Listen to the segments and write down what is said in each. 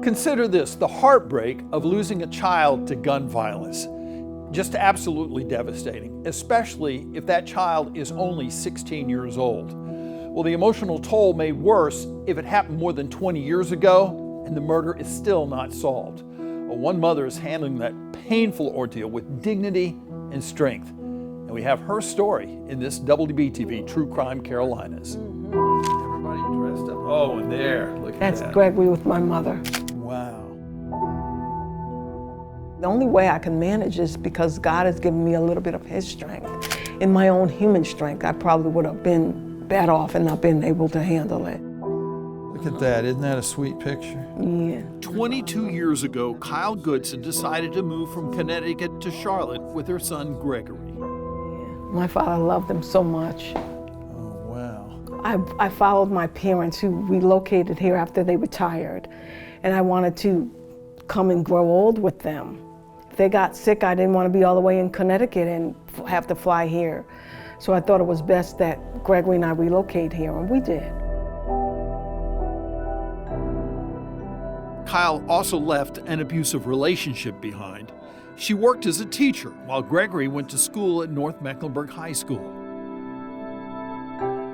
Consider this, the heartbreak of losing a child to gun violence. Just absolutely devastating, especially if that child is only 16 years old. Well, the emotional toll made worse if it happened more than 20 years ago and the murder is still not solved. Well, one mother is handling that painful ordeal with dignity and strength. And we have her story in this WBTV True Crime Carolinas. Everybody dressed up. Oh, and there, look at that. That's Gregory with my mother. Wow. The only way I can manage is because God has given me a little bit of his strength. In my own human strength, I probably would have been better off and not been able to handle it. Look at that, isn't that a sweet picture? Yeah. 22 years ago, Kyle Goodson decided to move from Connecticut to Charlotte with her son, Gregory. My father loved him so much. Oh, wow. I followed my parents who relocated here after they retired, and I wanted to come and grow old with them. If they got sick, I didn't want to be all the way in Connecticut and have to fly here. So I thought it was best that Gregory and I relocate here, and we did. Kyle also left an abusive relationship behind. She worked as a teacher while Gregory went to school at North Mecklenburg High School.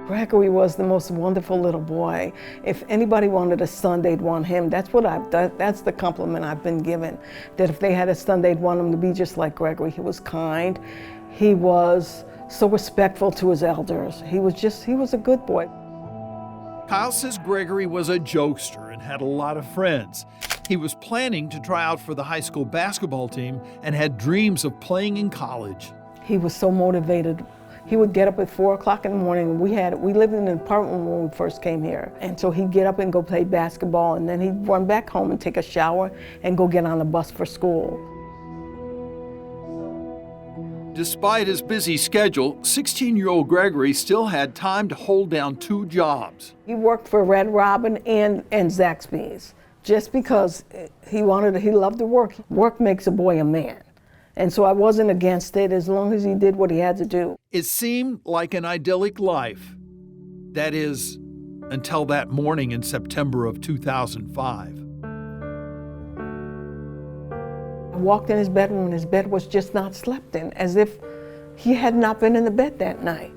Gregory was the most wonderful little boy. If anybody wanted a son, they'd want him. That's what I've done. That's the compliment I've been given. That if they had a son, they'd want him to be just like Gregory. He was kind. He was so respectful to his elders. He was a good boy. Kyle says Gregory was a jokester and had a lot of friends. He was planning to try out for the high school basketball team and had dreams of playing in college. He was so motivated. He would get up at 4 o'clock in the morning. We lived in an apartment when we first came here. And so he'd get up and go play basketball, and then he'd run back home and take a shower and go get on the bus for school. Despite his busy schedule, 16-year-old Gregory still had time to hold down 2 jobs. He worked for Red Robin and Zaxby's just because he loved to work. Work makes a boy a man. And so I wasn't against it as long as he did what he had to do. It seemed like an idyllic life. That is, until that morning in September of 2005. I walked in his bedroom and his bed was just not slept in, as if he had not been in the bed that night.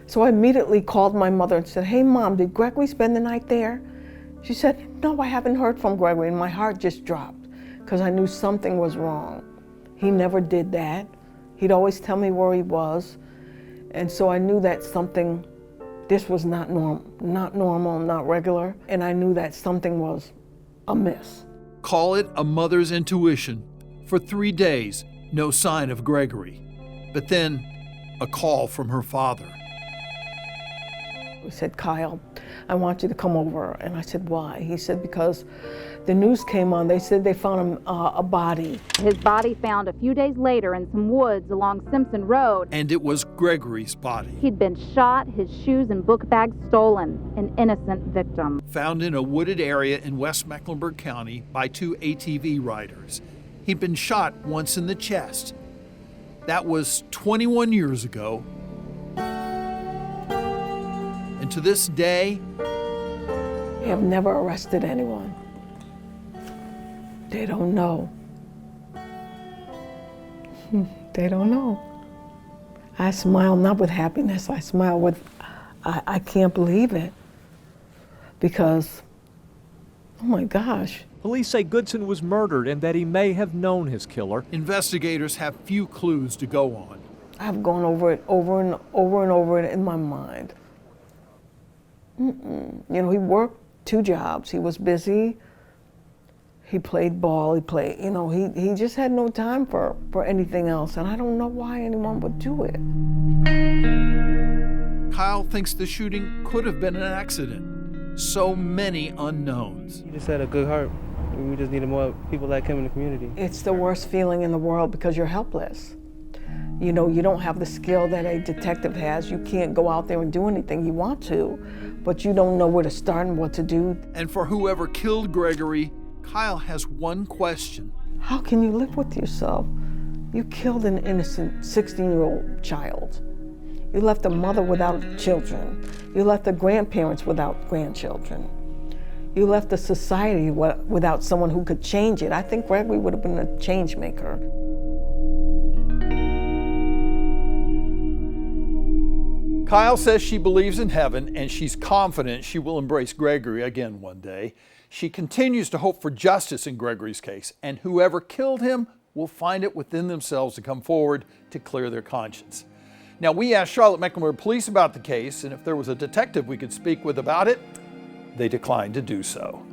So I immediately called my mother and said, "Hey Mom, did Gregory spend the night there?" She said, "No, I haven't heard from Gregory," and my heart just dropped because I knew something was wrong. He never did that. He'd always tell me where he was. And so I knew that this was not normal, not regular, and I knew that something was amiss. Call it a mother's intuition. For 3 days, no sign of Gregory. But then, a call from her father. He said, "Kyle, I want you to come over." And I said, "Why?" He said, "Because the news came on. They said they found a body." His body found a few days later in some woods along Simpson Road. And it was Gregory's body. He'd been shot, his shoes and book bag stolen, an innocent victim. Found in a wooded area in West Mecklenburg County by 2 ATV riders. He'd been shot once in the chest. That was 21 years ago. And to this day, They have never arrested anyone. They don't know. They don't know. I smile not with happiness, I smile with, I can't believe it. Because, oh my gosh. Police say Goodson was murdered and that he may have known his killer. investigators have few clues to go on. I've gone over it over and over in my mind. You know, he worked 2 jobs. He was busy. He played ball. He just had no time for anything else. And I don't know why anyone would do it. Kyle thinks the shooting could have been an accident. So many unknowns. He just had a good heart. We just needed more people like him in the community. It's the worst feeling in the world because you're helpless. You know, you don't have the skill that a detective has. You can't go out there and do anything. You want to, but you don't know where to start and what to do. And for whoever killed Gregory, Kyle has one question. How can you live with yourself? You killed an innocent 16-year-old child. You left a mother without children. You left the grandparents without grandchildren. You left a society without someone who could change it. I think Gregory would have been a change maker. Kyle says she believes in heaven and she's confident she will embrace Gregory again one day. She continues to hope for justice in Gregory's case, and whoever killed him will find it within themselves to come forward to clear their conscience. Now, we asked Charlotte-Mecklenburg Police about the case, and if there was a detective we could speak with about it, they declined to do so.